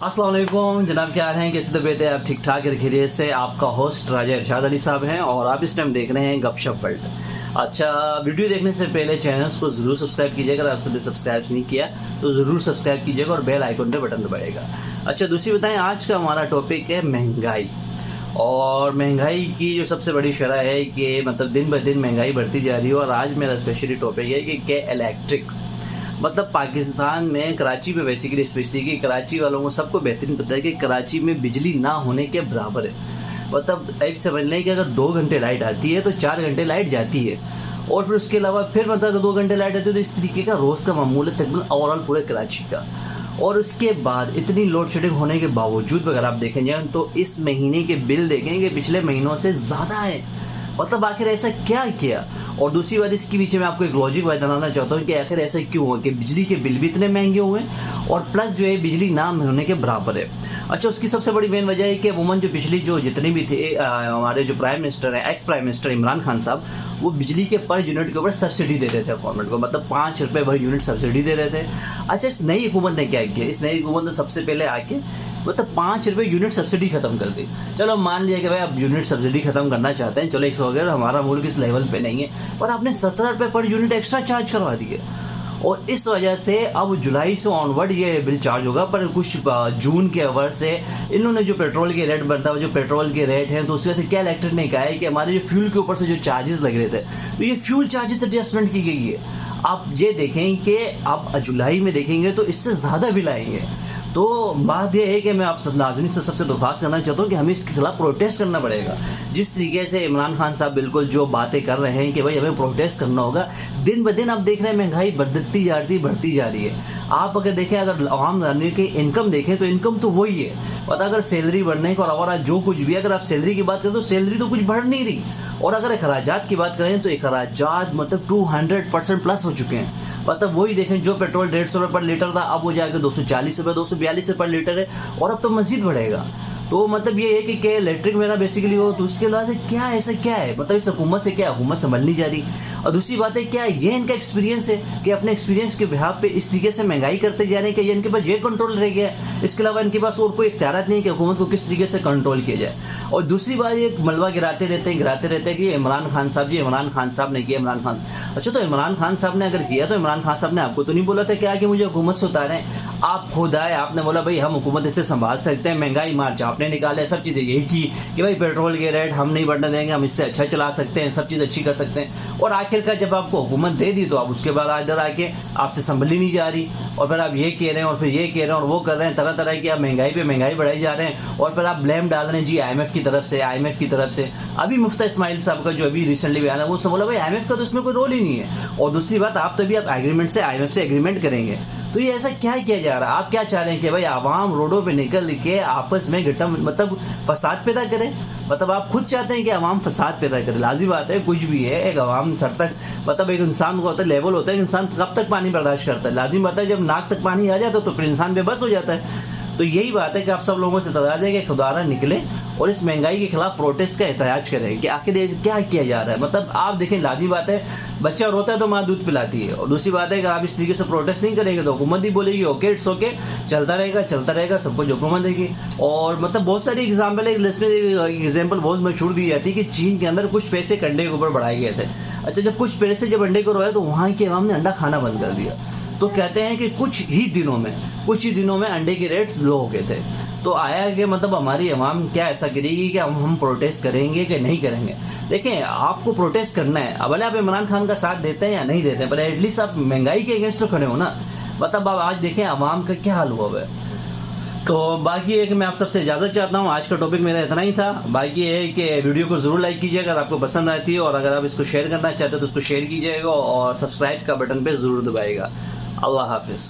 अस्सलाम वालेकुम जनाब, क्या हाल हैं, कैसे तबीयत है? आप ठीक ठाक खैरियत से? आपका होस्ट राजा इरशाद अली साहब हैं और आप इस टाइम देख रहे हैं गपशप वर्ल्ड। अच्छा, वीडियो देखने से पहले चैनल्स को ज़रूर सब्सक्राइब कीजिएगा। अगर आपने सब्सक्राइब नहीं किया तो ज़रूर सब्सक्राइब कीजिएगा और बेल आइकन पे बटन दबाइएगा। अच्छा, दूसरी बताएं, आज का हमारा टॉपिक है महंगाई। और महंगाई की जो सबसे बड़ी शरह है कि मतलब दिन ब दिन महंगाई बढ़ती जा रही है। और आज मेरा स्पेशली टॉपिक है कि इलेक्ट्रिक मतलब पाकिस्तान में कराची में बेसिकली स्पेशली कराची वालों को सबको बेहतरीन पता है कि कराची में बिजली ना होने के बराबर है। मतलब एक समझ लें कि अगर 2 घंटे लाइट आती है तो 4 घंटे लाइट जाती है। और फिर उसके अलावा फिर मतलब अगर 2 घंटे लाइट आती है तो इस तरीके का रोज़ का मामूल है तकरीबन ओवरऑल पूरे कराची का। और उसके बाद इतनी लोड शेडिंग होने के बावजूद अगर आप देखें जाए तो इस महीने के बिल देखेंगे पिछले महीनों से ज़्यादा है। मतलब आखिर ऐसा क्या किया? और दूसरी बात, इसके पीछे मैं आपको एक लॉजिक बताना चाहता हूँ कि आखिर ऐसा क्यों हुआ कि बिजली के बिल भी इतने महंगे हुए और प्लस जो है बिजली ना होने के बराबर है। अच्छा, उसकी सबसे बड़ी मेन वजह है कि अमूमन जो पिछली जो जितने भी थे हमारे जो प्राइम मिनिस्टर हैं, ex prime minister Imran Khan साहब, वो बिजली के पर यूनिट के ऊपर सब्सिडी दे रहे थे गवर्नमेंट को। मतलब 5 रुपये पर यूनिट सब्सिडी दे रहे थे। अच्छा, इस नई हुकूमत ने क्या किया? इस नई हुकूमत ने सबसे पहले आके मतलब 5 रुपये यूनिट सब्सिडी खत्म कर दी। चलो मान लिया कि भाई आप यूनिट सब्सिडी खत्म करना चाहते हैं, चलो 100 अगर हमारा मुल्क इस लेवल पे नहीं है, पर आपने 17 रुपये पर यूनिट एक्स्ट्रा चार्ज करवा दिए। और इस वजह से अब जुलाई से ऑनवर्ड ये बिल चार्ज होगा। पर कुछ जून के अवर से इन्होंने जो पेट्रोल के रेट बढ़ता है, जो पेट्रोल के रेट हैं, तो उसकी वजह से क्या इलेक्ट्रिक ने कहा है कि हमारे जो फ्यूल के ऊपर से जो चार्जेस लग रहे थे तो ये फ्यूल चार्जेस एडजस्टमेंट की गई है। आप ये देखें कि आप जुलाई में देखेंगे तो इससे ज़्यादा बिल आएंगे। तो बात यह है कि मैं आप सब नाज़रीन से सबसे दरख्वास्त करना चाहता हूँ कि हमें इसके खिलाफ प्रोटेस्ट करना पड़ेगा। जिस तरीके से इमरान खान साहब बिल्कुल जो बातें कर रहे हैं कि भाई हमें प्रोटेस्ट करना होगा, दिन ब दिन आप देख रहे हैं महंगाई बढ़ती जा रही है। आप अगर देखें, अगर आम आदमी की इनकम देखें तो इनकम तो वही है। पता अगर सैलरी बढ़ने का और जो कुछ भी, अगर आप सैलरी की बात करें तो सैलरी तो कुछ बढ़ नहीं रही। और अगर अखराजात की बात करें तो अखराजात मतलब 200% प्लस हो चुके हैं। मतलब वही देखें, जो पेट्रोल 150 रुपये पर लीटर था अब वो जाकर 240 रुपये 242 रुपये पर लीटर है। और अब तो मज़ीद बढ़ेगा। तो मतलब ये है कि इलेक्ट्रिक मेरा बेसिकली हो, तो उसके बाद क्या ऐसा क्या है? मतलब इस हुकूमत से क्या हुकूमत संभल नहीं जा रही। और दूसरी बात है, क्या ये इनका एक्सपीरियंस है कि अपने एक्सपीरियंस के बिहाफ पे इस तरीके से महंगाई करते जा रहे हैं कि ये इनके पास ये कंट्रोल रह गया है? इसके अलावा इनके पास और कोई इख्तियारात नहीं है कि हुकूमत को किस तरीके से कंट्रोल किया जाए। और दूसरी बात, ये मलबा गिराते रहते हैं कि इमरान खान साहब ने किया। इमरान खान, अच्छा, तो इमरान खान साहब ने अगर किया तो इमरान खान साहब ने आपको तो नहीं बोला था क्या कि मुझे हुकूमत से उतारें? आप खुद आए, आपने बोला भाई हम हुकूमत इससे संभाल सकते हैं। महंगाई मार्च आपने निकाले, सब चीज़ें यही की कि भाई पेट्रोल के रेट हम नहीं बढ़ने देंगे, हम इससे अच्छा चला सकते हैं, सब चीज़ अच्छी कर सकते हैं। और आखिरकार जब आपको हुकूमत दे दी तो आप उसके बाद इधर आके आपसे संभली नहीं जा रही और फिर आप ये कह रहे हैं और फिर ये कह रहे हैं और वो कर रहे हैं, तरह तरह की आप महंगाई पे महंगाई बढ़ाई जा रहे हैं। और फिर आप ब्लेम डाल रहे हैं जी IMF की तरफ से। अभी मुफ्ती इस्माइल साहब का जो अभी रिसेंटली बयान है वो उसने बोला भाई IMF का तो इसमें कोई रोल ही नहीं है। और दूसरी बात, आप तो अभी आप IMF से एग्रीमेंट करेंगे। तो ये ऐसा क्या किया जा रहा है? आप क्या चाह रहे हैं कि भाई आवाम रोडों पे निकल के आपस में मतलब फसाद पैदा करें? मतलब आप खुद चाहते हैं कि आवाम फसाद पैदा करे? लाजी बात है, कुछ भी है, एक आवाम सर तक मतलब एक इंसान को होता है लेवल होता है कि इंसान कब तक पानी बर्दाश्त करता है। लाजिम बात है, जब नाक तक पानी आ जाता है तो फिर इंसान बेबस हो जाता है। तो यही बात है कि आप सब लोगों से दरवाजा है कि खुदारा निकले और इस महंगाई के खिलाफ प्रोटेस्ट का एहतजाज करें कि आखिर क्या किया जा रहा है। मतलब आप देखें, लाजी बात है, बच्चा रोता है तो माँ दूध पिलाती है। और दूसरी बात है कि आप इस तरीके से प्रोटेस्ट नहीं करेंगे तो हुकूमत ही बोलेगी ओके इट्स ओके, चलता रहेगा, सबको जो हुकूमत देगी। और मतलब बहुत सारी एग्जाम्पल है, इसमें एग्जाम्पल बहुत मशहूर दी जाती है कि चीन के अंदर कुछ पैसे अंडे के ऊपर बढ़ाए गए थे। अच्छा, जब कुछ पैसे जब अंडे को रोया तो वहाँ की आवाम ने अंडा खाना बंद कर दिया। तो कहते हैं कि कुछ ही दिनों में अंडे के रेट्स लो हो गए थे। तो आया कि मतलब हमारी आवाम क्या ऐसा करेगी कि हम प्रोटेस्ट करेंगे कि नहीं करेंगे? देखें, आपको प्रोटेस्ट करना है, अब भले आप इमरान खान का साथ देते हैं या नहीं देते हैं, पर एटलीस्ट आप महंगाई के अगेंस्ट तो खड़े हो ना। मतलब आप आज देखें आवाम का क्या हाल हुआ है। तो बाकी है कि मैं आप सबसे इजाज़त चाहता हूँ। आज का टॉपिक मेरा इतना ही था। बाकी ये है कि वीडियो को ज़रूर लाइक कीजिए अगर आपको पसंद आती है, और अगर आप इसको शेयर करना चाहते हो तो उसको शेयर कीजिएगा और सब्सक्राइब का बटन पे ज़रूर दबाइएगा। अल्लाह हाफिज़।